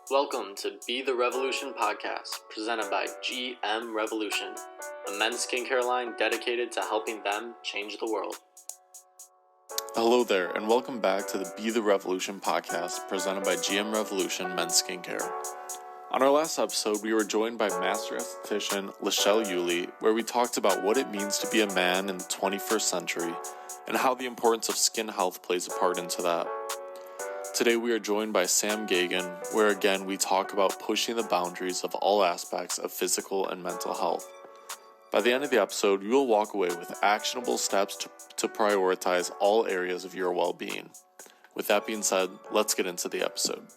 Welcome to Be the Revolution podcast, presented by GM Revolution, a men's skincare line dedicated to helping them change the world. Hello there, and welcome back to the Be the Revolution podcast, presented by GM Revolution Men's Skincare. On our last episode, we were joined by Master Esthetician Lachelle Yulee, where we talked about what it means to be a man in the 21st century, and how the importance of skin health plays a part into that. Today we are joined by Sam Gegen, where again we talk about pushing the boundaries of all aspects of physical and mental health. By the end of the episode, you will walk away with actionable steps to prioritize all areas of your well-being. With that being said, let's get into the episode.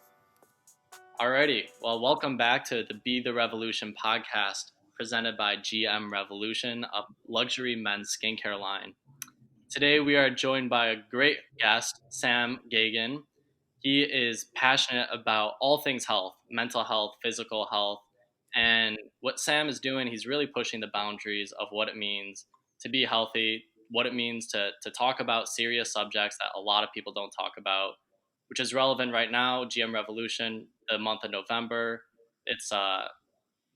Alrighty, well, welcome back to the Be the Revolution podcast, presented by GM Revolution, a luxury men's skincare line. Today we are joined by a great guest, Sam Gegen. He is passionate about all things health, mental health, physical health, and what Sam is doing, he's really pushing the boundaries of what it means to be healthy, what it means to talk about serious subjects that a lot of people don't talk about, which is relevant right now. GM Revolution, the month of November, it's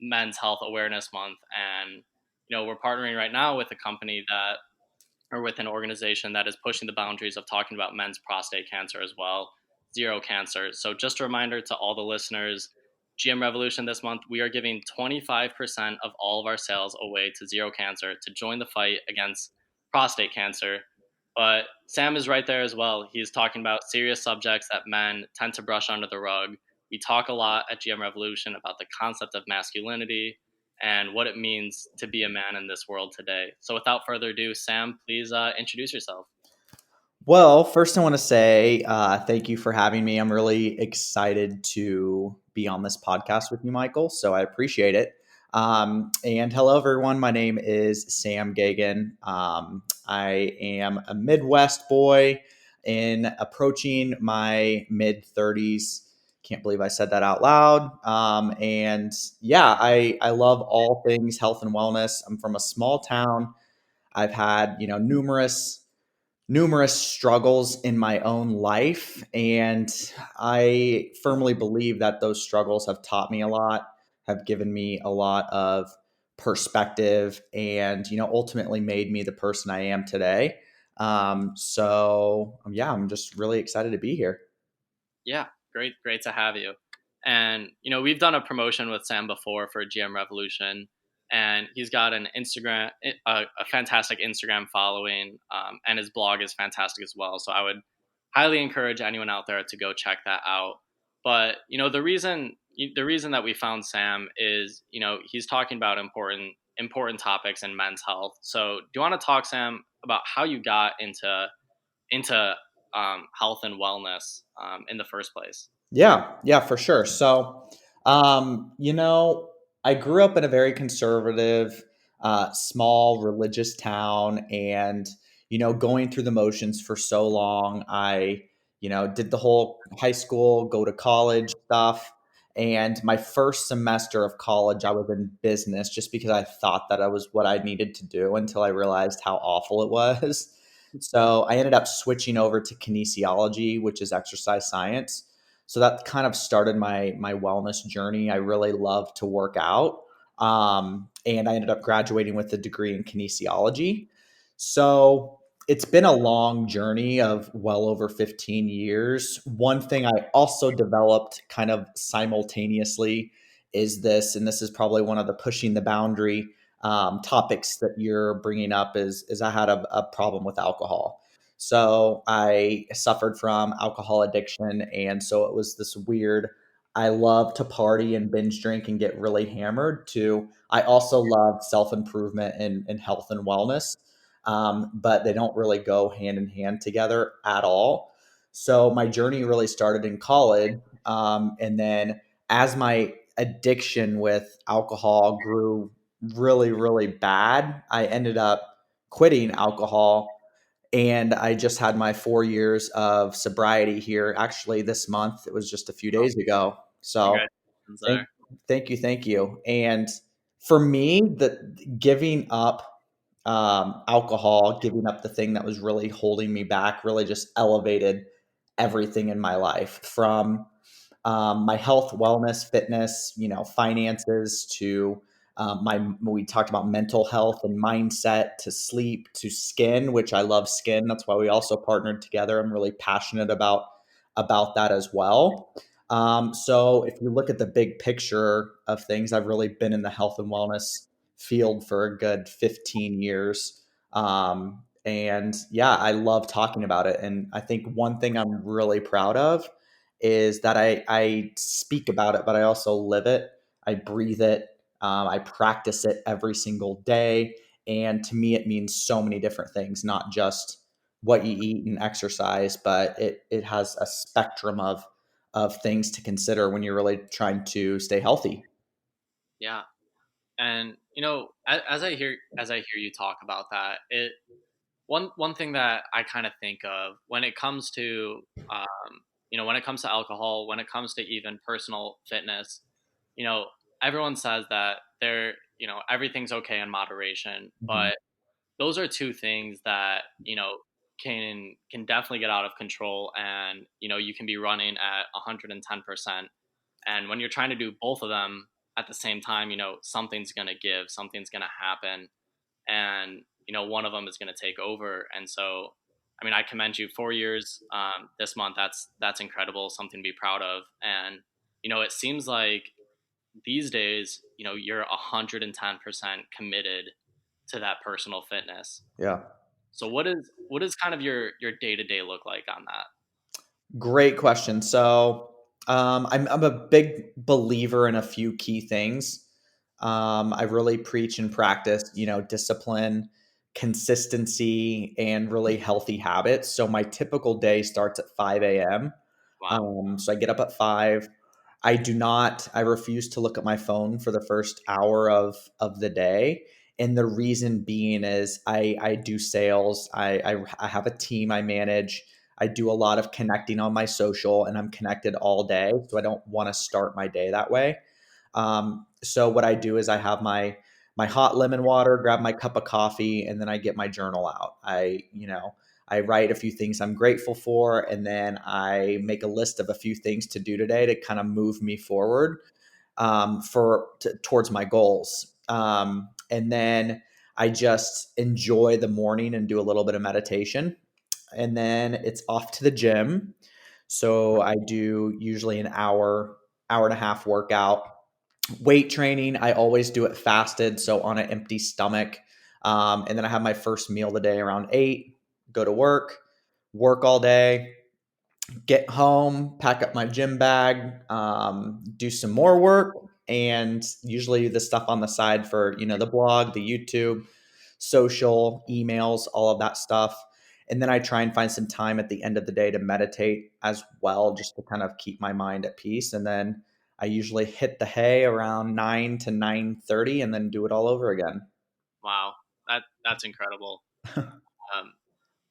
Men's Health Awareness Month, and we're partnering right now with a company that, or with an organization that is pushing the boundaries of talking about men's prostate cancer as well. Zero cancer. So just a reminder to all the listeners, GM Revolution this month, we are giving 25% of all of our sales away to Zero Cancer to join the fight against prostate cancer. But Sam is right there as well. He's talking about serious subjects that men tend to brush under the rug. We talk a lot at GM Revolution about the concept of masculinity and what it means to be a man in this world today. So without further ado, Sam, please introduce yourself. Well, first I want to say thank you for having me. I'm really excited to be on this podcast with you, Michael. So I appreciate it. And hello, everyone. My name is Sam Gegen. I am a Midwest boy in approaching my mid 30s. Can't believe I said that out loud. And yeah, I love all things health and wellness. I'm from a small town. I've had, numerous struggles in my own life. And I firmly believe that those struggles have taught me a lot, have given me a lot of perspective, and, ultimately made me the person I am today. I'm just really excited to be here. Yeah, great to have you. And, we've done a promotion with Sam before for GM Revolution, and he's got an Instagram, a fantastic Instagram following, and his blog is fantastic as well. So I would highly encourage anyone out there to go check that out. But, the reason that we found Sam is, he's talking about important topics in men's health. So do you want to talk, Sam, about how you got into health and wellness in the first place? Yeah, for sure. So, I grew up in a very conservative, small religious town, and going through the motions for so long. I, did the whole high school, go to college stuff, and my first semester of college, I was in business just because I thought that I was what I needed to do until I realized how awful it was. So I ended up switching over to kinesiology, which is exercise science. So that kind of started my wellness journey. I really love to work out. And I ended up graduating with a degree in kinesiology. So it's been a long journey of well over 15 years. One thing I also developed kind of simultaneously is this, and this is probably one of the pushing the boundary topics that you're bringing up, is I had a problem with alcohol. So I suffered from alcohol addiction. And so it was this weird, I love to party and binge drink and get really hammered, to I also love self-improvement and health and wellness. But they don't really go hand in hand together at all. So my journey really started in college. And then as my addiction with alcohol grew really, really bad, I ended up quitting alcohol, and I just had my 4 years of sobriety here. Actually, this month, it was just a few days ago. So Congratulations thank, there. thank you. And for me, the giving up alcohol, giving up the thing that was really holding me back, really just elevated everything in my life, from my health, wellness, fitness, finances to we talked about mental health and mindset to sleep to skin, which I love skin. That's why we also partnered together. I'm really passionate about that as well. So if you look at the big picture of things, I've really been in the health and wellness field for a good 15 years. And yeah, I love talking about it. And I think one thing I'm really proud of is that I speak about it, but I also live it. I breathe it. I practice it every single day. And to me, it means so many different things, not just what you eat and exercise, but it has a spectrum of things to consider when you're really trying to stay healthy. Yeah. And as I hear you talk about that, it one thing that I kind of think of when it comes to when it comes to alcohol, when it comes to even personal fitness, you know, everyone says that everything's okay in moderation, Mhm. but those are two things that can definitely get out of control, and you can be running at 110%, and when you're trying to do both of them at the same time, something's going to give, something's going to happen, and one of them is going to take over. And so I mean, I commend you. 4 years this month, that's incredible, something to be proud of. And it seems like these days you're 110% committed to that personal fitness. Yeah. So what is kind of your day-to-day look like on that? Great question. So, I'm a big believer in a few key things. I really preach and practice, discipline, consistency, and really healthy habits. So my typical day starts at 5 a.m. Wow. So I get up at 5. I refuse to look at my phone for the first hour of the day. And the reason being is I do sales. I have a team I manage. I do a lot of connecting on my social, and I'm connected all day. So I don't want to start my day that way. So what I do is I have my hot lemon water, grab my cup of coffee, and then I get my journal out. I write a few things I'm grateful for, and then I make a list of a few things to do today to kind of move me forward towards my goals. And then I just enjoy the morning and do a little bit of meditation, and then it's off to the gym. So I do usually an hour and a half workout. Weight training, I always do it fasted, so on an empty stomach. And then I have my first meal of the day around 8, go to work all day, get home, pack up my gym bag, do some more work, and usually the stuff on the side for the blog, the YouTube, social, emails, all of that stuff. And then I try and find some time at the end of the day to meditate as well, just to kind of keep my mind at peace. And then I usually hit the hay around 9 to 9:30, and then do it all over again. Wow. That's incredible. um,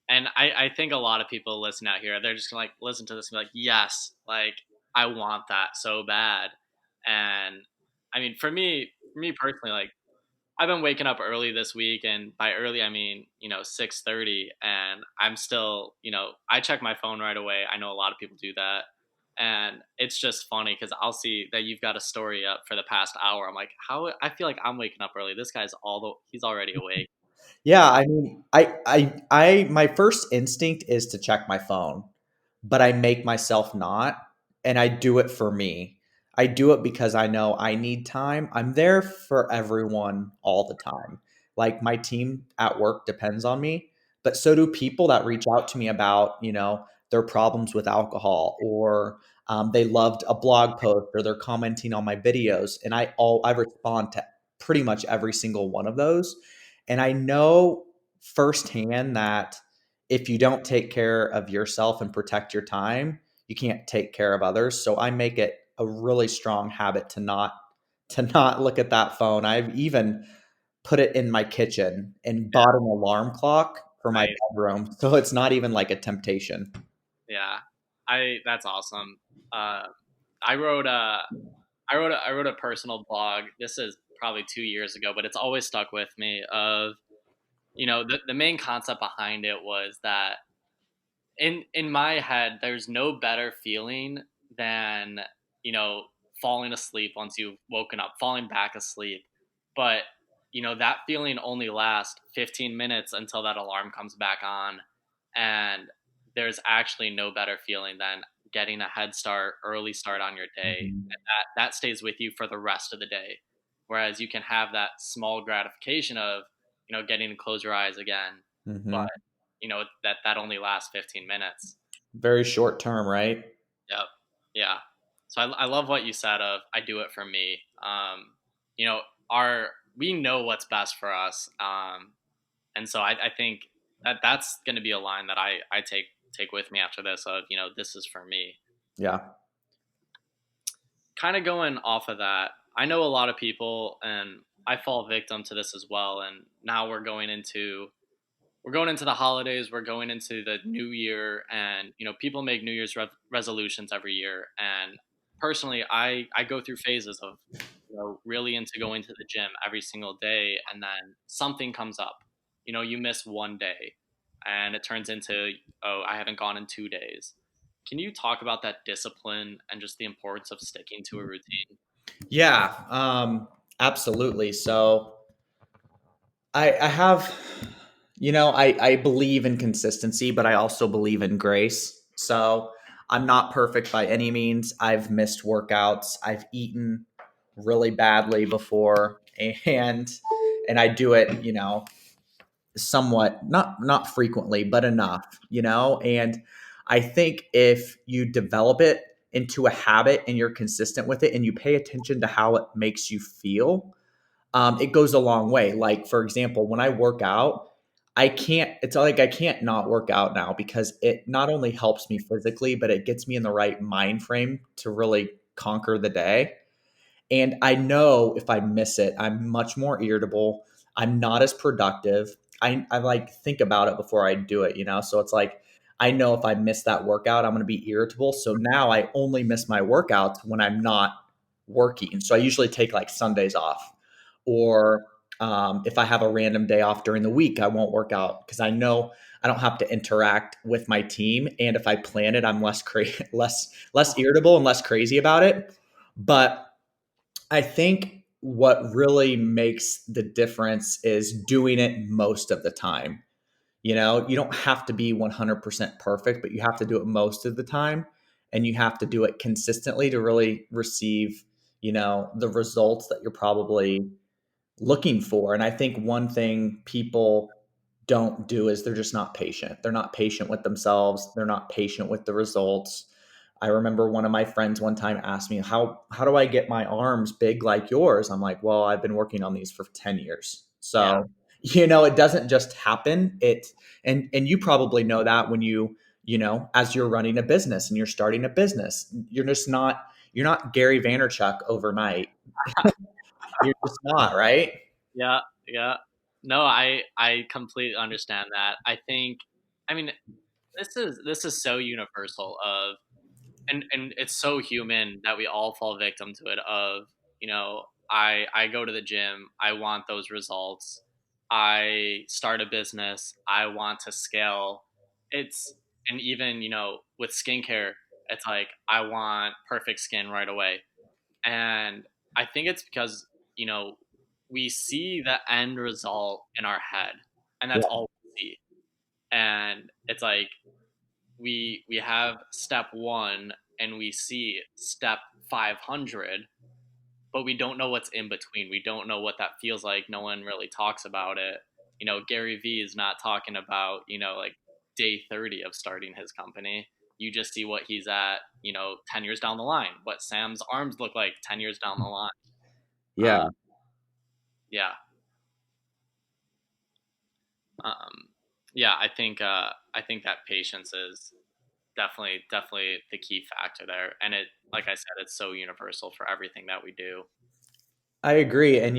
and I think a lot of people listen out here, they're just gonna like listen to this and be like, yes, like I want that so bad. And I mean, for me personally, like I've been waking up early this week, and by early I mean 6:30, and I'm still I check my phone right away. I know a lot of people do that, and it's just funny because I'll see that you've got a story up for the past hour. I'm like, how I feel like I'm waking up early. This guy's he's already awake. Yeah, I mean, my first instinct is to check my phone, but I make myself not, and I do it for me. I do it because I know I need time. I'm there for everyone all the time. Like my team at work depends on me, but so do people that reach out to me about, their problems with alcohol, or they loved a blog post, or they're commenting on my videos, and I respond to pretty much every single one of those. And I know firsthand that if you don't take care of yourself and protect your time, you can't take care of others. So I make it a really strong habit to not look at that phone. I've even put it in my kitchen and Yeah, bought an alarm clock for my right. bedroom. So it's not even like a temptation. Yeah, I that's awesome. Uh, I wrote a I wrote a personal blog. This is probably 2 years ago, but it's always stuck with me. Of the main concept behind it was that in my head, there's no better feeling than falling asleep once you've woken up, falling back asleep. But, that feeling only lasts 15 minutes until that alarm comes back on. And there's actually no better feeling than getting a head start, early start on your day. Mhm. And that stays with you for the rest of the day. Whereas you can have that small gratification of, getting to close your eyes again. But, Mhm. that only lasts 15 minutes. Very short term, right? Yep. Yeah. So I love what you said of I do it for me. You know, our we know what's best for us. And so I think that's going to be a line that I take with me after this of, this is for me. Yeah. Kind of going off of that, I know a lot of people and I fall victim to this as well. And now we're going into the holidays, we're going into the new year, and people make new year's resolutions every year. And personally, I go through phases of really into going to the gym every single day, and then something comes up. You miss one day and it turns into, oh, I haven't gone in 2 days. Can you talk about that discipline and just the importance of sticking to a routine? Yeah, absolutely. So I have, I believe in consistency, but I also believe in grace. So I'm not perfect by any means. I've missed workouts. I've eaten really badly before, and I do it, somewhat not frequently, but enough, and I think if you develop it into a habit and you're consistent with it and you pay attention to how it makes you feel, it goes a long way. Like, for example, when I work out, it's like I can't not work out now because it not only helps me physically, but it gets me in the right mind frame to really conquer the day. And I know if I miss it, I'm much more irritable. I'm not as productive. I like think about it before I do it, So it's like I know if I miss that workout, I'm going to be irritable. So now I only miss my workouts when I'm not working. So I usually take like Sundays off, or if I have a random day off during the week, I won't work out because I know I don't have to interact with my team. And if I plan it, I'm less irritable and less crazy about it. But I think what really makes the difference is doing it most of the time. You don't have to be 100% perfect, but you have to do it most of the time, and you have to do it consistently to really receive, the results that you're probably looking for. And I think one thing people don't do is they're just not patient. They're not patient with themselves. They're not patient with the results. I remember one of my friends one time asked me, how do I get my arms big like yours? I'm like, well, I've been working on these for 10 years. Yeah. So, it doesn't just happen. And you probably know that when as you're running a business and you're starting a business, you're not Gary Vaynerchuk overnight. You're just not, right? Yeah. Yeah. No, I completely understand that. I mean, this is so universal of, and it's so human that we all fall victim to it of, I go to the gym, I want those results. I start a business, I want to scale. It's and even, with skincare, it's like I want perfect skin right away. And I think it's because, you know, we see the end result in our head, and that's Yeah. all we see. And it's like we have step 1 and we see step 500, but we don't know what's in between. We don't know what that feels like. No one really talks about it. Gary Vee is not talking about, like day 30 of starting his company. You just see what he's at, 10 years down the line, what Sam's arms look like 10 years down the line. Uh, Yeah. yeah. Um, yeah, I think that patience is definitely the key factor there. And it, like I said, it's so universal for everything that we do. I agree. And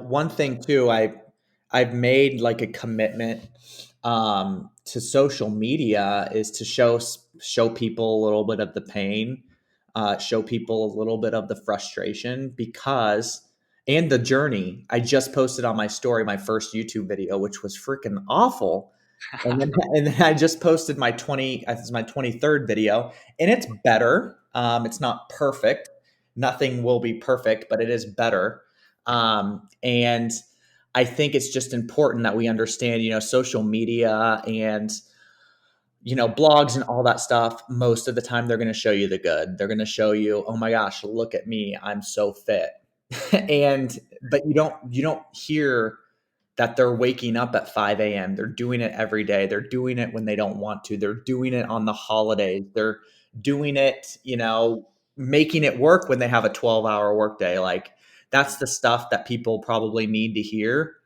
one thing too, I've made like a commitment to social media is to show people a little bit of the pain, show people a little bit of the frustration because and the journey. I just posted on my story my first YouTube video, which was freaking awful. And then I just posted my 23rd video, and it's better. It's not perfect, Nothing will be perfect, but it is better. And I think it's just important that we understand, social media and blogs and all that stuff. Most of the time, they're going to show you the good. They're going to show you, oh my gosh, look at me, I'm so fit. But you don't hear that they're waking up at 5 a.m. They're doing it every day. They're doing it when they don't want to. They're doing it on the holidays. They're doing it, making it work when they have a 12-hour workday. Like, that's the stuff that people probably need to hear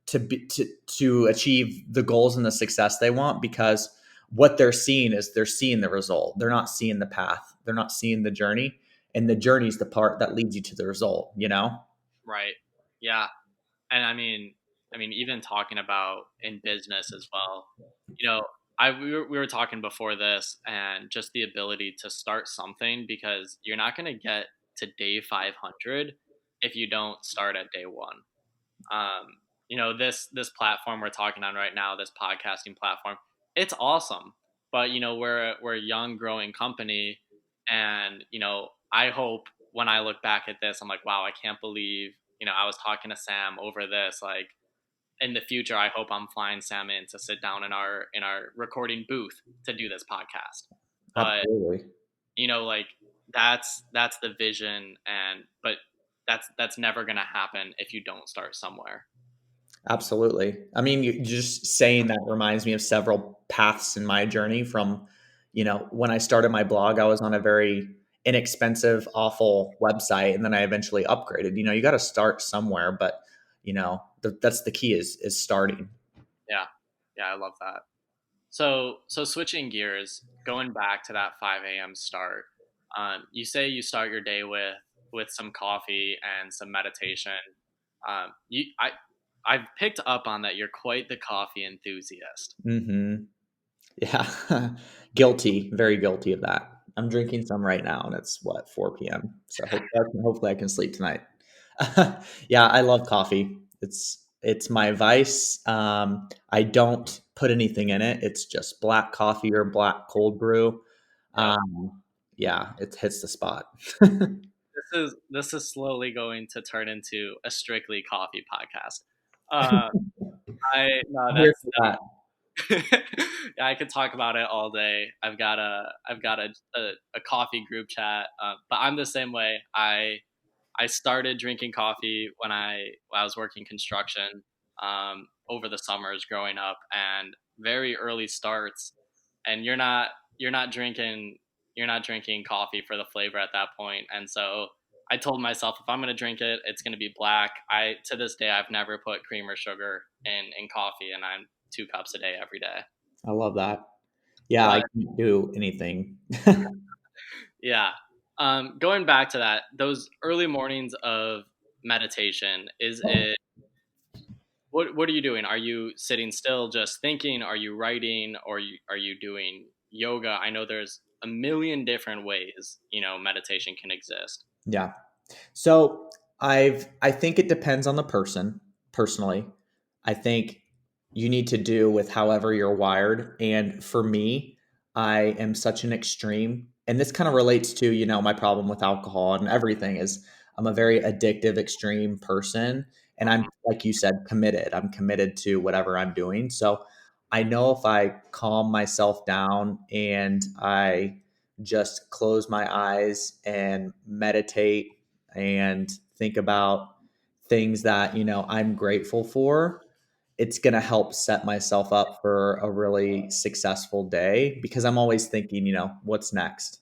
to achieve the goals and the success they want, because what they're seeing is they're seeing the result. They're not seeing the path. They're not seeing the journey. And the journey is the part that leads you to the result. Right. Yeah. And I mean, even talking about in business as well, you know, we were talking before this, and just the ability to start something, because you're not going to get to day 500 if you don't start at day one. This platform we're talking on right now, this podcasting platform, it's awesome. But we're a young, growing company, and I hope when I look back at this, I'm like, wow, I can't believe I was talking to Sam over this. Like, in the future, I hope I'm flying Sam in to sit down in our recording booth to do this podcast. But Absolutely. like, that's the vision, but that's never gonna happen if you don't start somewhere. Absolutely. I mean, just saying that reminds me of several paths in my journey from, when I started my blog, I was on a very inexpensive, awful website. And then I eventually upgraded. You got to start somewhere, but, that's the key is starting. Yeah, yeah, I love that. So switching gears, going back to that 5 a.m. start. You say you start your day with some coffee and some meditation. I've picked up on that you're quite the coffee enthusiast. Hmm. Yeah. Guilty, very guilty of that. I'm drinking some right now and it's 4 p.m. So hopefully I can sleep tonight. Yeah, I love coffee. It's my vice. I don't put anything in it. It's just black coffee or black cold brew. Yep. Yeah, it hits the spot. This is slowly going to turn into a strictly coffee podcast. Uh, I no, I'm here that's for that. yeah, I could talk about it all day. I've got a coffee group chat, but I'm the same way. I started drinking coffee when I was working construction, over the summers growing up, and very early starts. And you're not drinking coffee for the flavor at that point. And so I told myself, if I'm gonna drink it, it's gonna be black. I To this day, I've never put cream or sugar in coffee, and I'm 2 cups a day every day. I love that. Yeah, I But can't do anything. yeah, going back to that, those early mornings of meditation, is it what are you doing? Are you sitting still just thinking? Are you writing? Or are you doing yoga? I know there's a million different ways meditation can exist. Yeah. So I think it depends on the person. Personally, I think you need to do with however you're wired. And for me, I am such an extreme, and this kind of relates to my problem with alcohol and everything is I'm a very addictive, extreme person, and I'm, like you said, committed. I'm committed to whatever I'm doing. So I know if I calm myself down and I just close my eyes and meditate and think about things that I'm grateful for, it's going to help set myself up for a really successful day, because I'm always thinking, what's next?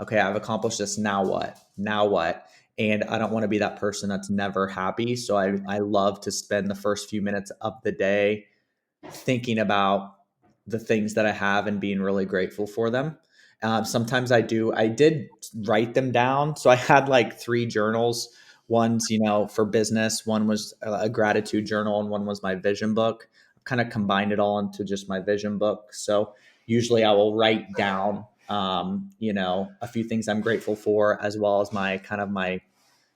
Okay, I've accomplished this. Now what? And I don't want to be that person that's never happy. So I love to spend the first few minutes of the day thinking about the things that I have and being really grateful for them. Sometimes I did write them down. So I had like 3 journals. One's, for business, one was a gratitude journal, and one was my vision book. I've kind of combined it all into just my vision book. So usually I will write down, a few things I'm grateful for, as well as my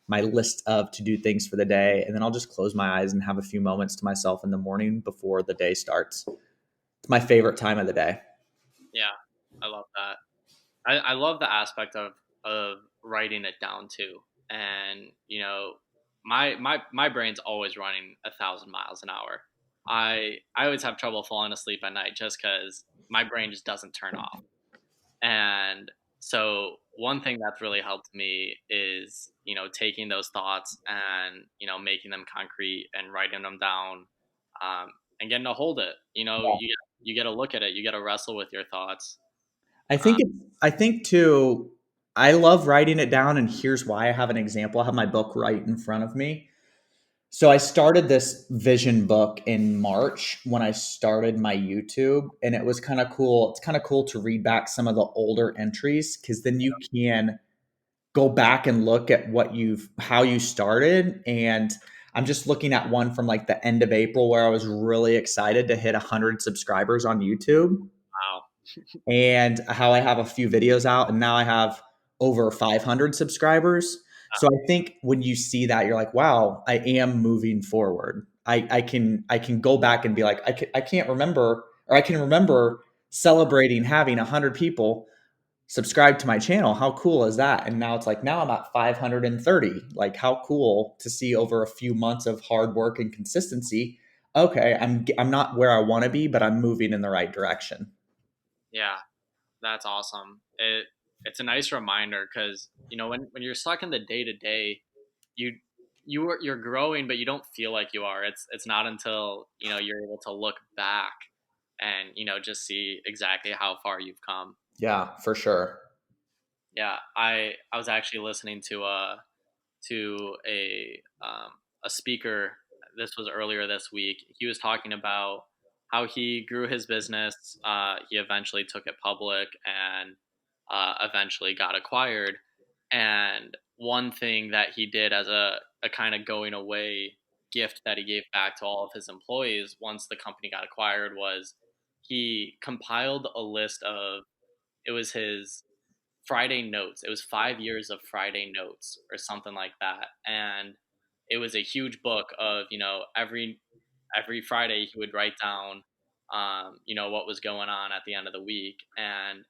list of to do things for the day. And then I'll just close my eyes and have a few moments to myself in the morning before the day starts. It's my favorite time of the day. Yeah, I love that. I love the aspect of of writing it down too. And my brain's always running 1,000 miles an hour. I always have trouble falling asleep at night just because my brain just doesn't turn off. And so one thing that's really helped me is, taking those thoughts and, making them concrete and writing them down, and getting to hold it. You get to look at it, you get to wrestle with your thoughts. I Uh, think I think too, I love writing it down, and here's why. I have an example. I have my book right in front of me. So I started this vision book in March when I started my YouTube, and it was kind of cool. It's kind of cool to read back some of the older entries because then you can go back and look at how you started. And I'm just looking at one from like the end of April where I was really excited to hit 100 subscribers on YouTube, wow. and how I have a few videos out, and now I have over 500 subscribers. So I think when you see that, you're like, wow, I am moving forward. I can go back and be like, I can't remember, or I can remember celebrating having 100 people subscribe to my channel. How cool is that? And now it's like, now I'm at 530. Like, how cool to see over a few months of hard work and consistency. Okay, I'm not where I want to be, but I'm moving in the right direction. Yeah, that's awesome. It's a nice reminder because when you're stuck in the day to day, you you're growing, but you don't feel like you are. It's not until you're able to look back and just see exactly how far you've come. Yeah, for sure. Yeah, I was actually listening to a speaker. This was earlier this week. He was talking about how he grew his business. He eventually took it public and eventually got acquired. And one thing that he did as a kind of going away gift that he gave back to all of his employees once the company got acquired was he compiled a list of, it was his Friday notes. It was 5 years of Friday notes or something like that. And it was a huge book of, every Friday he would write down, what was going on at the end of the week, and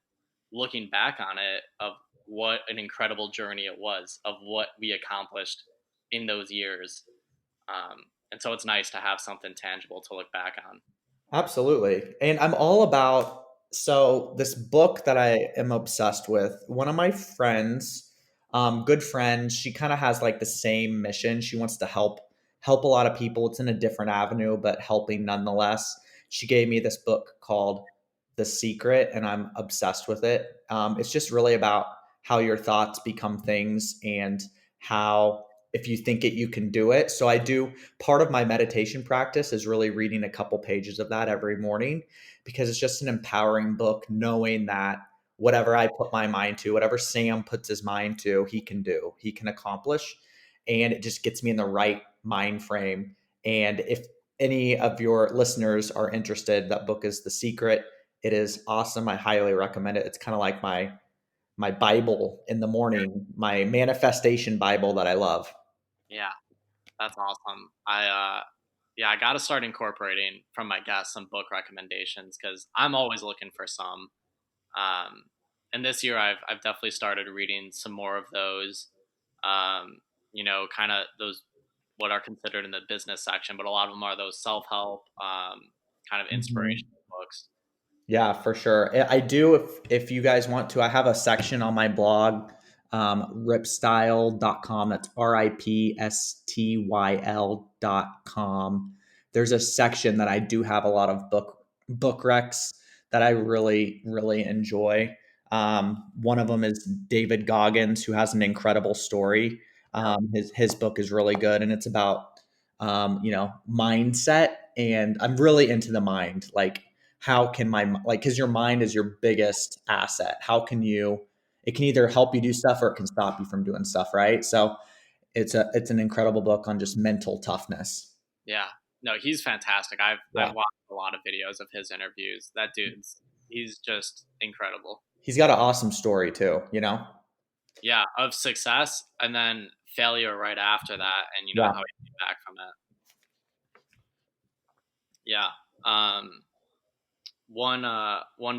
looking back on it, of what an incredible journey it was, of what we accomplished in those years. And so it's nice to have something tangible to look back on. Absolutely. And I'm all about, so this book that I am obsessed with, one of my friends, good friends, she kind of has like the same mission. She wants to help a lot of people. It's in a different avenue, but helping nonetheless. She gave me this book called The Secret, and I'm obsessed with it. It's just really about how your thoughts become things, and how if you think it, you can do it. So I do, part of my meditation practice is really reading a couple pages of that every morning, because it's just an empowering book, knowing that whatever I put my mind to, whatever Sam puts his mind to, he can do, he can accomplish. And it just gets me in the right mind frame. And if any of your listeners are interested, that book is The Secret. It is awesome. I highly recommend it. It's kind of like my Bible in the morning, my manifestation Bible that I love. Yeah, that's awesome. I got to start incorporating from my guests some book recommendations because I'm always looking for some. Um, and this year I've definitely started reading some more of those. Kind of those, what are considered in the business section, but a lot of them are those self help, kind of Mhm. inspirational books. Yeah, for sure. I do. If you guys want to, I have a section on my blog, ripstyle.com. That's ripstyl.com. There's a section that I do have a lot of book recs that I really, really enjoy. One of them is David Goggins, who has an incredible story. Yep. His book is really good, and it's about mindset. And I'm really into the mind, like how can like, because your mind is your biggest asset. How can you, it can either help you do stuff or it can stop you from doing stuff, right? So it's an incredible book on just mental toughness. Yeah. No, he's fantastic. I've Yeah, watched a lot of videos of his interviews. That he's just incredible. he's got an awesome story too. Yeah, of success and then failure right after that, and Yeah. how he came back from it. Yeah. Um, one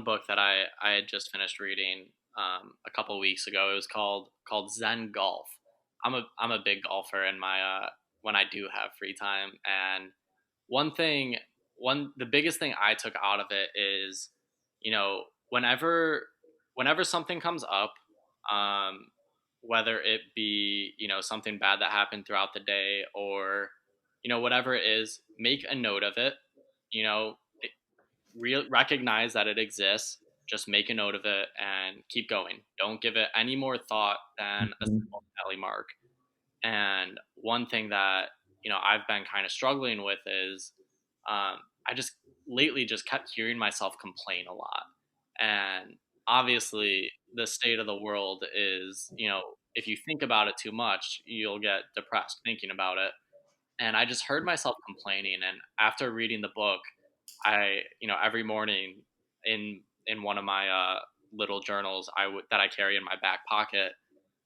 book that I had just finished reading. a couple weeks ago. It was called Zen Golf. I'm a big golfer in my when I do have free time. And one thing, one the biggest thing I took out of it is, you know, whenever something comes up, um, whether it be, something bad that happened throughout the day, or whatever it is, make a note of it. You know, recognize that it exists. Just make a note of it and keep going. Don't give it any more thought than a Mhm. simple tally mark. And one thing that I've been kind of struggling with is, I just lately just kept hearing myself complain a lot. And obviously, the state of the world is, if you think about it too much, you'll get depressed thinking about it. And I just heard myself complaining. And after reading the book, every morning in one of my little journals that I carry in my back pocket,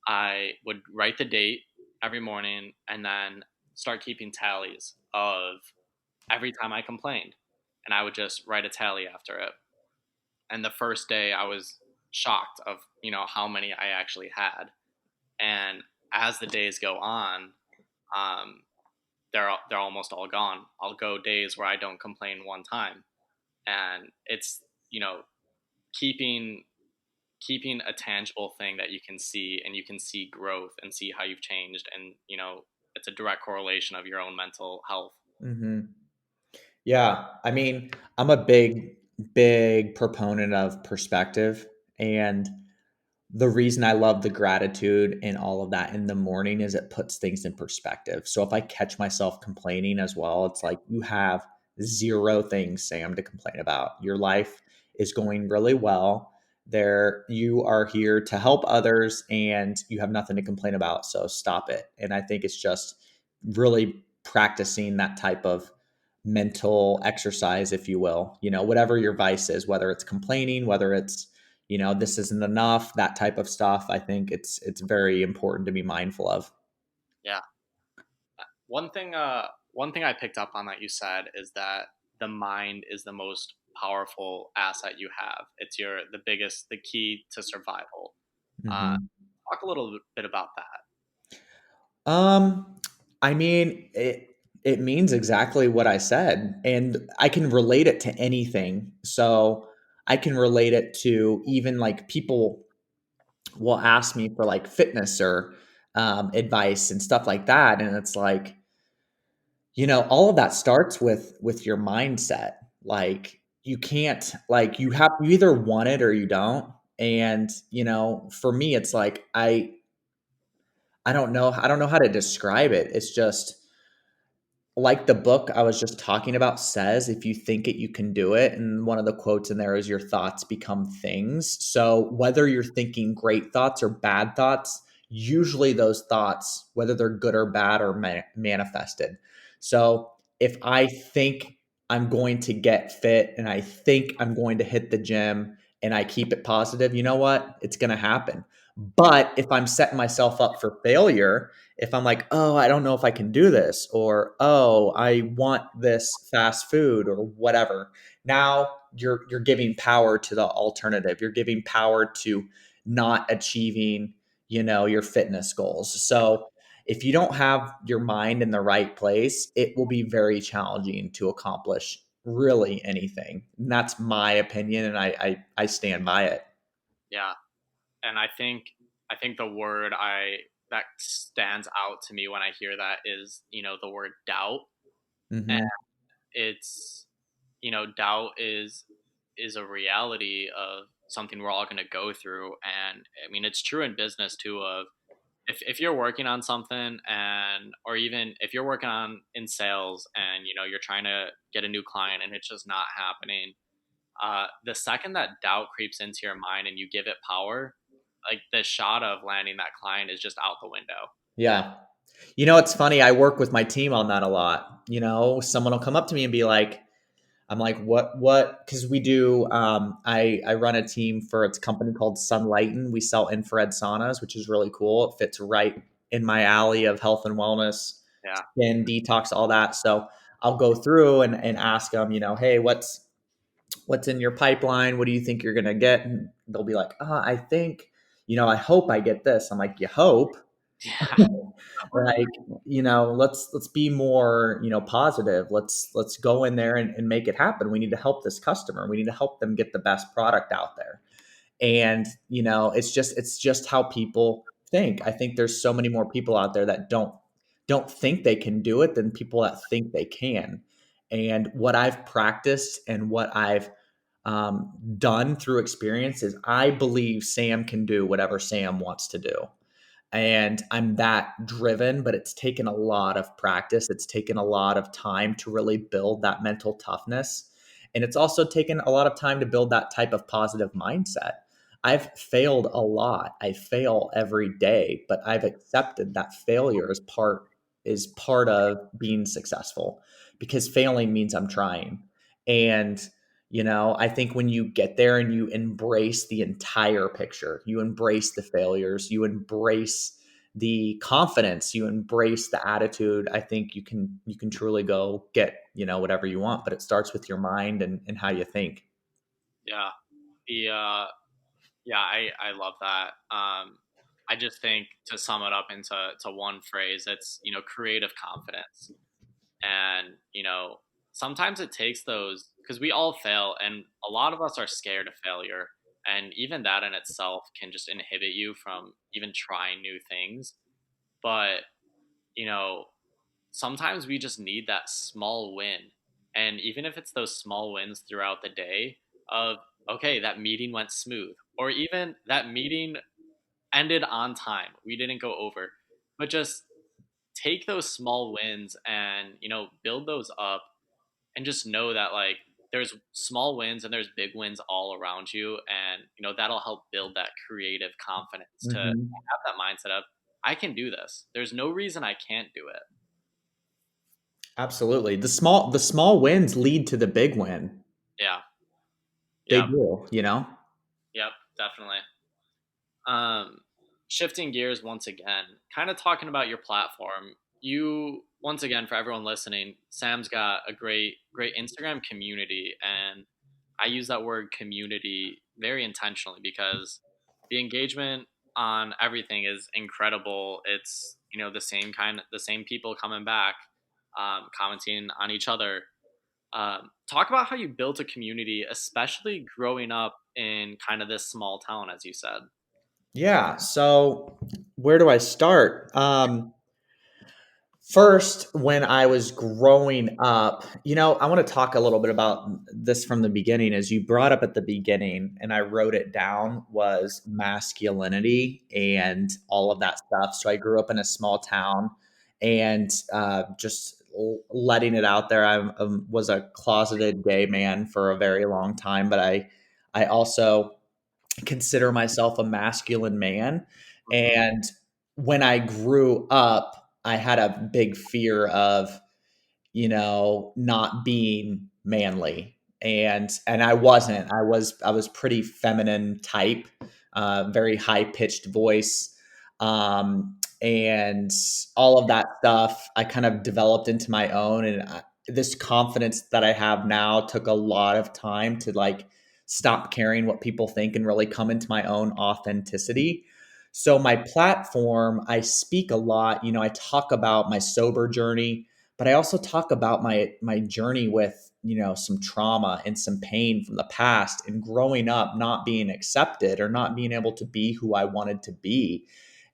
I would write the date every morning and then start keeping tallies of every time I complained. And I would just write a tally after it. And the first day I was shocked of, how many I actually had. And as the days go on, um, they're almost all gone. I'll go days where I don't complain one time. And it's, keeping keeping a tangible thing that you can see, and you can see growth and see how you've changed, and it's a direct correlation of your own mental health. Mhm. Yeah, I mean, I'm a big proponent of perspective, and the reason I love the gratitude and all of that in the morning is it puts things in perspective. So if I catch myself complaining as well, it's like you have zero things, Sam, to complain about. Your life is going really well. There, you are here to help others and you have nothing to complain about. So stop it. And I think it's just really practicing that type of mental exercise, if you will, whatever your vice is, whether it's complaining, whether it's this isn't enough, that type of stuff. I think it's very important to be mindful of. Yeah. One thing I picked up on that you said is that the mind is the most powerful asset you have. It's the key to survival. Uh, Hmm. Talk a little bit about that. um I mean, it means exactly what I said, and I can relate it to anything. So I can relate it to even like people will ask me for like fitness or advice and stuff like that, and it's like, all of that starts with your mindset. Like you can't, like, you either want it or you don't. And for me it's like I don't know how to describe it. It's just like the book I was just talking about says, if you think it, you can do it. And one of the quotes in there is, your thoughts become things. So whether you're thinking great thoughts or bad thoughts, usually those thoughts, whether they're good or bad, are manifested. So if I think I'm going to get fit and I think I'm going to hit the gym and I keep it positive, you know what? It's going to happen. But if I'm setting myself up for failure, if I'm like, oh, I don't know if I can do this, or oh, I want this fast food or whatever. Now you're giving power to the alternative. You're giving power to not achieving, your fitness goals. So if you don't have your mind in the right place, it will be very challenging to accomplish really anything. And that's my opinion, and I stand by it. Yeah. And I think the word I that stands out to me when I hear that is, the word doubt. And Hmm. it's doubt is a reality of something we're all going to go through. And I mean, it's true in business too, of if you're working on something, and or even if you're working on in sales, and you're trying to get a new client and it's just not happening, the second that doubt creeps into your mind and you give it power, like the shot of landing that client is just out the window. Yeah. It's funny. I work with my team on that a lot. Someone will come up to me and be like, I'm like, what? Because we do, I run a team for its company called Sunlighten. We sell infrared saunas, which is really cool. It fits right in my alley of health and wellness, Yeah. skin detox, all that. So I'll go through and ask them, hey, what's in your pipeline? What do you think you're going to get? And they'll be like, I think, I hope I get this. I'm like, you hope? Yeah. Like, let's be more, positive. Let's go in there and make it happen. We need to help this customer. We need to help them get the best product out there. And, it's just how people think. I think there's so many more people out there that don't think they can do it than people that think they can. And what I've practiced and what I've done through experience is I believe Sam can do whatever Sam wants to do. And I'm that driven, but it's taken a lot of practice. It's taken a lot of time to really build that mental toughness. And it's also taken a lot of time to build that type of positive mindset. I've failed a lot. I fail every day, but I've accepted that failure is part of being successful, because failing means I'm trying. And I think when you get there and you embrace the entire picture, you embrace the failures, you embrace the confidence, you embrace the attitude, I think you can truly go get, whatever you want, but it starts with your mind and how you think. Yeah. The Yeah, I love that. I just think, to sum it up into one phrase, it's, creative confidence. And, sometimes it takes those, because we all fail, and a lot of us are scared of failure. And even that in itself can just inhibit you from even trying new things. But, you know, sometimes we just need that small win. And even if it's those small wins throughout the day of, okay, that meeting went smooth, or even that meeting ended on time, we didn't go over, but just take those small wins and, build those up, and just know that, like, there's small wins and there's big wins all around you. And, that'll help build that creative confidence to have Hmm. that mindset of, I can do this. There's no reason I can't do it. Absolutely. The small wins lead to the big win. Yeah. They Yep. do. Yep. Definitely. Um, Shifting gears once again, kind of talking about your platform. You, once again, for everyone listening, Sam's got a great Instagram community, and I use that word community very intentionally because the engagement on everything is incredible. It's, the same people coming back, commenting on each other. Talk about how you built a community, especially growing up in kind of this small town, as you said. Yeah. So where do I start? First, when I was growing up, I want to talk a little bit about this from the beginning. As you brought up at the beginning, and I wrote it down, was masculinity and all of that stuff. So I grew up in a small town, and just letting it out there, I was a closeted gay man for a very long time, but I also consider myself a masculine man. Mhm. And when I grew up, I had a big fear of, not being manly. And I wasn't. I was pretty feminine type, very high pitched voice. And all of that stuff I kind of developed into my own. And this confidence that I have now took a lot of time to like stop caring what people think and really come into my own authenticity. So my platform, I speak a lot. I talk about my sober journey, but I also talk about my journey with, some trauma and some pain from the past and growing up not being accepted or not being able to be who I wanted to be.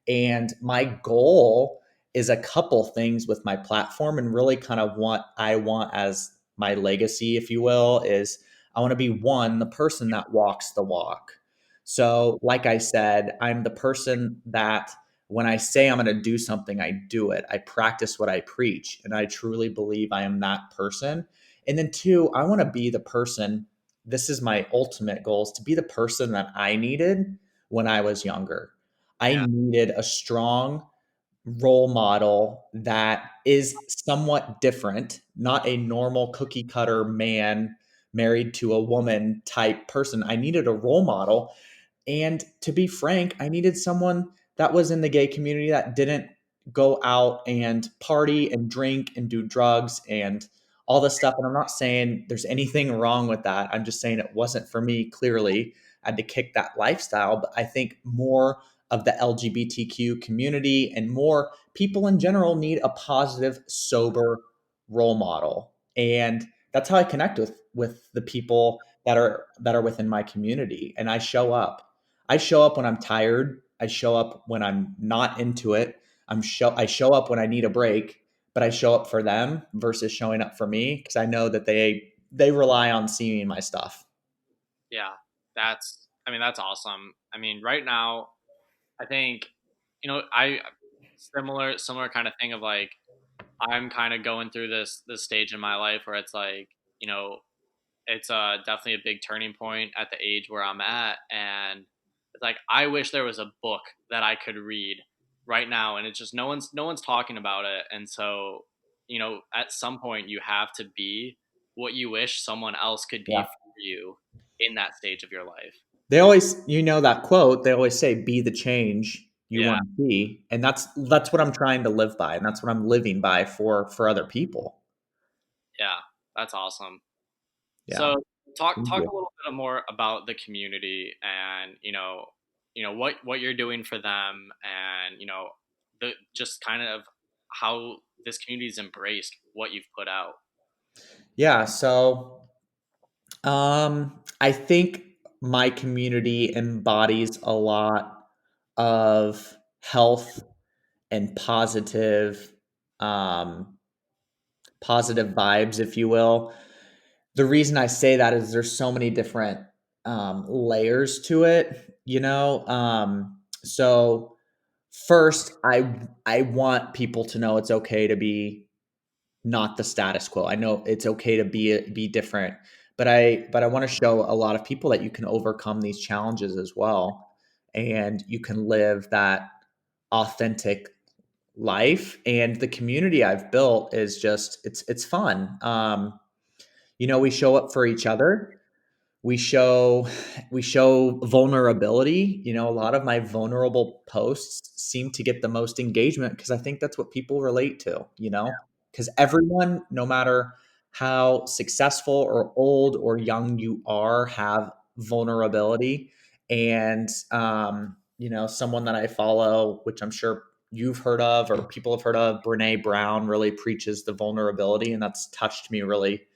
And my goal is a couple things with my platform, and really kind of what I want as my legacy, if you will, is I want to be one, the person that walks the walk. So, like I said, I'm the person that when I say I'm going to do something, I do it. I practice what I preach. And I truly believe I am that person. And then, two, I want to be the person. This is my ultimate goal, is to be the person that I needed when I was younger. I Yeah. needed a strong role model that is somewhat different, not a normal cookie cutter man married to a woman type person. I needed a role model. And to be frank, I needed someone that was in the gay community that didn't go out and party and drink and do drugs and all this stuff. And I'm not saying there's anything wrong with that. I'm just saying it wasn't for me. Clearly, I had to kick that lifestyle. But I think more of the LGBTQ community and more people in general need a positive, sober role model. And that's how I connect with the people that are within my community. And I show up. I show up when I'm tired. I show up when I'm not into it. I show up when I need a break, but I show up for them versus showing up for me because I know that they rely on seeing my stuff. Yeah, that's awesome. I mean, right now, I think, I similar kind of thing of like, I'm kind of going through this stage in my life where it's like, it's definitely a big turning point at the age where I'm at, and it's like I wish there was a book that I could read right now, and it's just no one's talking about it, and so at some point you have to be what you wish someone else could be Yeah. for you in that stage of your life. They always, that quote, they always say, be the change you Yeah, want to be. And that's what I'm trying to live by. And that's what I'm living by for other people. yeah, that's awesome. Yeah. So Thank talk you. a little bit more about the community and what you're doing for them, and the just kind of how this community's embraced what you've put out. Yeah. So I think my community embodies a lot of health and um, positive vibes, if you will. The reason I say that is there's so many different layers to it, So first, I want people to know it's okay to be not the status quo. I know it's okay to be different, but I want to show a lot of people that you can overcome these challenges as well, and you can live that authentic life. And the community I've built is just it's fun. We show up for each other. We show vulnerability. A lot of my vulnerable posts seem to get the most engagement because I think that's what people relate to, because everyone, no matter how successful or old or young you are, have vulnerability. And someone that I follow, which I'm sure you've heard of or people have heard of, Brene Brown, really preaches the vulnerability, and that's touched me really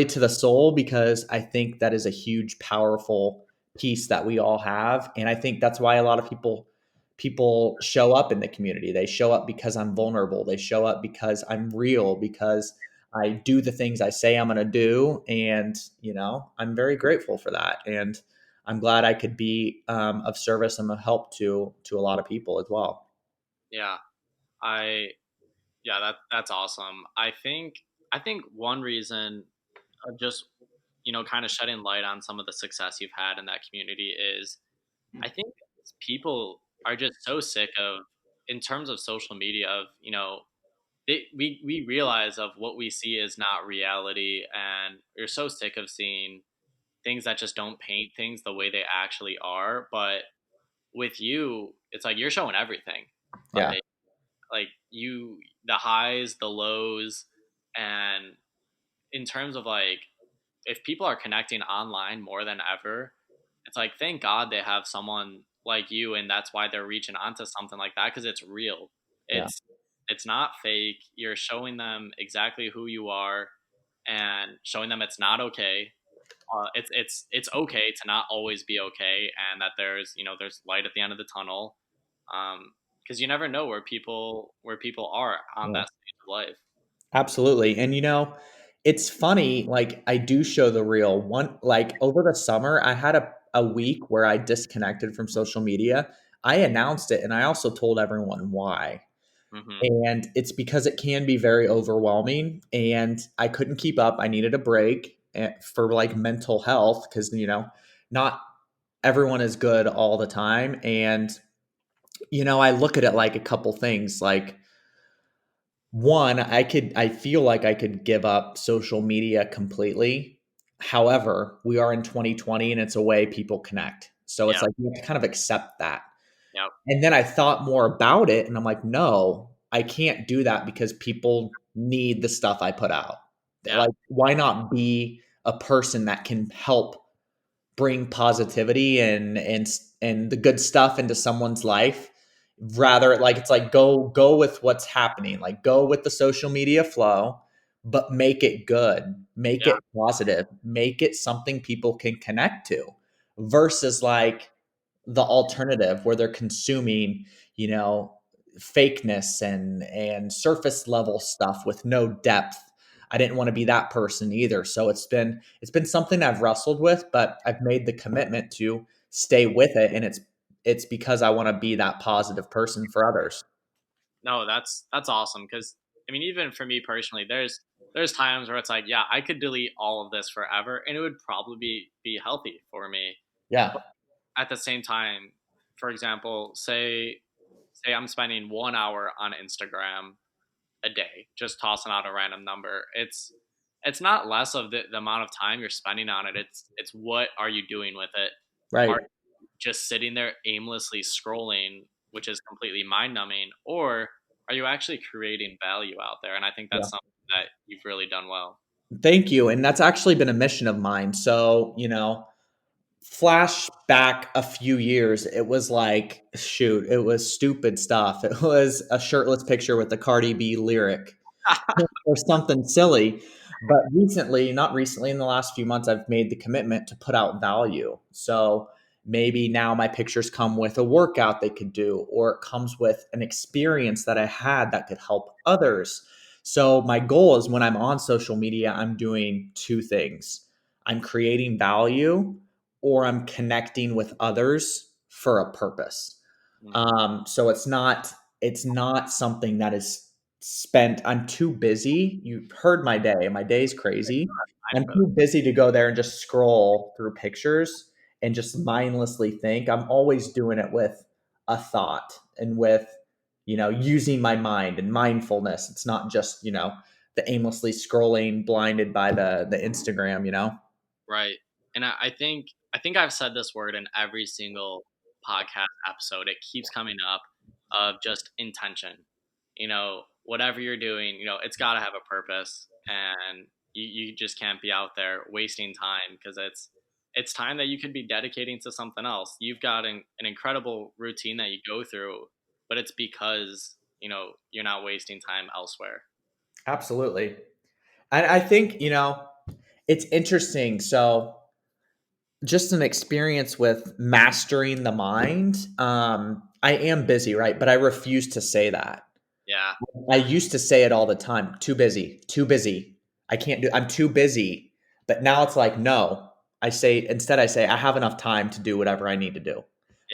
to the soul, because I think that is a huge, powerful piece that we all have. And I think that's why a lot of people show up in the community. They show up because I'm vulnerable. They show up because I'm real, because I do the things I say I'm going to do. And, I'm very grateful for that. And I'm glad I could be of service and of help to a lot of people as well. Yeah, I yeah, that's awesome. I think one reason of just kind of shedding light on some of the success you've had in that community is I think people are just so sick of, in terms of social media, of we realize of what we see is not reality, and we're so sick of seeing things that just don't paint things the way they actually are. But with you, it's like you're showing everything, Yeah. like the highs, the lows, and in terms of like, if people are connecting online more than ever, it's like thank God they have someone like you, and that's why they're reaching onto something like that, because it's real. Yeah. It's not fake. You're showing them exactly who you are, and showing them it's not okay. It's okay to not always be okay, and that there's light at the end of the tunnel. Because you never know where people are on Yeah. that stage of life. Absolutely. And it's funny, like I do show the real one. Like over the summer, I had a week where I disconnected from social media. I announced it and I also told everyone why. Hmm. And it's because it can be very overwhelming and I couldn't keep up. I needed a break for like mental health because, not everyone is good all the time. And, I look at it like a couple things. Like, one, I feel like I could give up social media completely. However, we are in 2020 and it's a way people connect. So it's Yeah. like you have to kind of accept that. Yep. And then I thought more about it and I'm like, no, I can't do that because people need the stuff I put out. Yeah. Like, why not be a person that can help bring positivity and the good stuff into someone's life? Rather, like, it's like, go with what's happening, like go with the social media flow, but make it good, make Yeah. it positive, make it something people can connect to, versus like the alternative where they're consuming, you know, fakeness and surface level stuff with no depth. I didn't want to be that person either. So it's been something I've wrestled with, but I've made the commitment to stay with it, and it's because I want to be that positive person for others. No, that's awesome. Because I mean, even for me personally, there's times where it's like, yeah, I could delete all of this forever, and it would probably be healthy for me. Yeah. At the same time, for example, say I'm spending 1 hour on Instagram a day, just tossing out a random number. It's not less of the amount of time you're spending on it. It's what are you doing with it? Are Right. you just sitting there aimlessly scrolling, which is completely mind numbing, or are you actually creating value out there? And I think Yeah. that's something that you've really done well. Thank you. And that's actually been a mission of mine. So, flash back a few years, it was like, shoot, it was stupid stuff. It was a shirtless picture with the Cardi B lyric or something silly. But recently, not recently, in the last few months, I've made the commitment to put out value. So maybe now my pictures come with a workout they could do, or it comes with an experience that I had that could help others. So my goal is, when I'm on social media, I'm doing two things: I'm creating value, or I'm connecting with others for a purpose. Mm, So it's not something that is spent. I'm too busy. You've heard my day. My day's crazy. time I'm for too busy to go there and just scroll through pictures and just mindlessly think. I'm always doing it with a thought and with, using my mind and mindfulness. It's not just, the aimlessly scrolling blinded by the Instagram. right. And I think I've said this word in every single podcast episode. It keeps coming up of just intention. Whatever you're doing, it's got to have a purpose, and you just can't be out there wasting time, because it's time that you could be dedicating to something else. You've got an incredible routine that you go through, but it's because you're not wasting time elsewhere. Absolutely. And I think, it's interesting. So, just an experience with mastering the mind. I am busy, right? But I refuse to say that. Yeah, I used to say it all the time: too busy, too busy. I can't do, I'm too busy. But now it's like, no. I say, I have enough time to do whatever I need to do.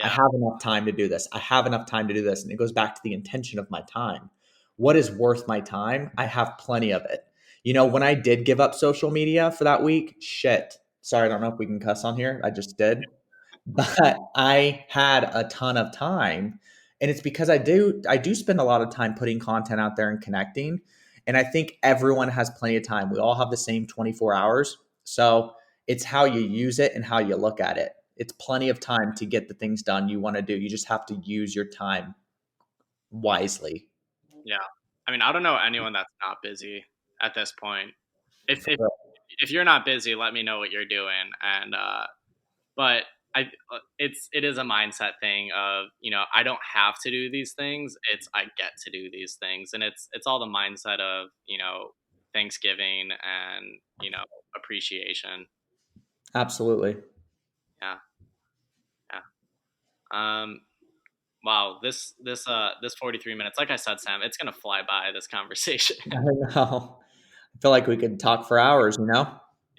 I yeah, have enough time to do this. I have enough time to do this. And it goes back to the intention of my time. What is worth my time? I have plenty of it. When I did give up social media for that week, shit. Sorry, I don't know if we can cuss on here. I just did. But I had a ton of time, and it's because I do spend a lot of time putting content out there and connecting. And I think everyone has plenty of time. We all have the same 24 hours. So it's how you use it and how you look at it. It's plenty of time to get the things done you want to do. You just have to use your time wisely. yeah. I mean, I don't know anyone that's not busy at this point. If you're not busy, let me know what you're doing. And but it is a mindset thing of, I don't have to do these things. It's I get to do these things, and it's all the mindset of Thanksgiving and appreciation. Absolutely. Yeah, yeah. Um, wow, this 43 minutes, like I said, Sam, it's gonna fly by, this conversation. I know. I feel like we could talk for hours.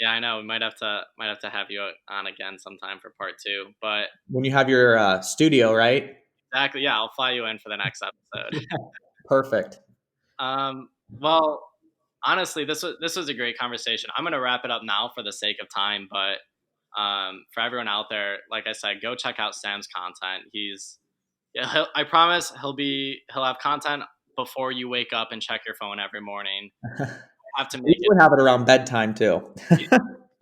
Yeah, I know. We might have to have you on again sometime for part two. But When you have your studio, right? exactly, yeah, I'll fly you in for the next episode. Perfect. Well, honestly, this was a great conversation. I'm gonna wrap it up now for the sake of time, but for everyone out there, like I said, go check out Sam's content. I promise he'll have content before you wake up and check your phone every morning. I have to We make it would have it around bedtime too.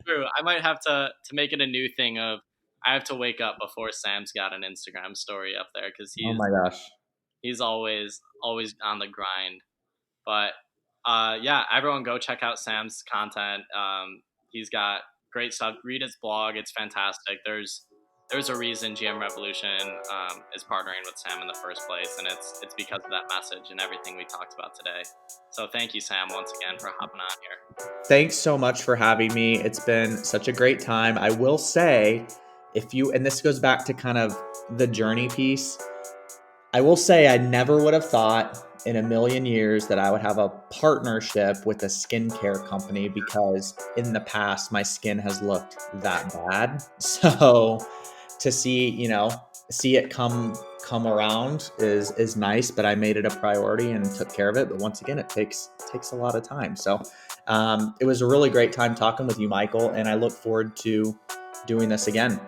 true. I might have to make it a new thing of I have to wake up before Sam's got an Instagram story up there, because Oh he's my gosh. he's always on the grind. But Yeah, everyone go check out Sam's content. He's got great stuff. Read his blog; it's fantastic. There's a reason GM Revolution is partnering with Sam in the first place, and it's because of that message and everything we talked about today. So thank you, Sam, once again for hopping on here. Thanks so much for having me. It's been such a great time. I will say, and this goes back to kind of the journey piece, I will say I never would have thought in a million years that I would have a partnership with a skincare company, because in the past my skin has looked that bad. So to see it come around is nice, but I made it a priority and took care of it. But once again, it takes a lot of time. So it was a really great time talking with you, Michael, and I look forward to doing this again.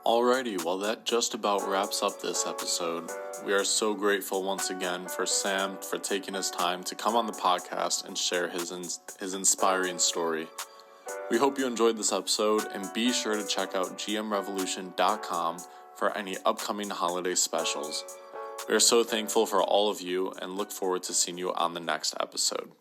Alrighty, well, that just about wraps up this episode. We are so grateful once again for Sam for taking his time to come on the podcast and share his inspiring story. We hope you enjoyed this episode, and be sure to check out gmrevolution.com for any upcoming holiday specials. We are so thankful for all of you and look forward to seeing you on the next episode.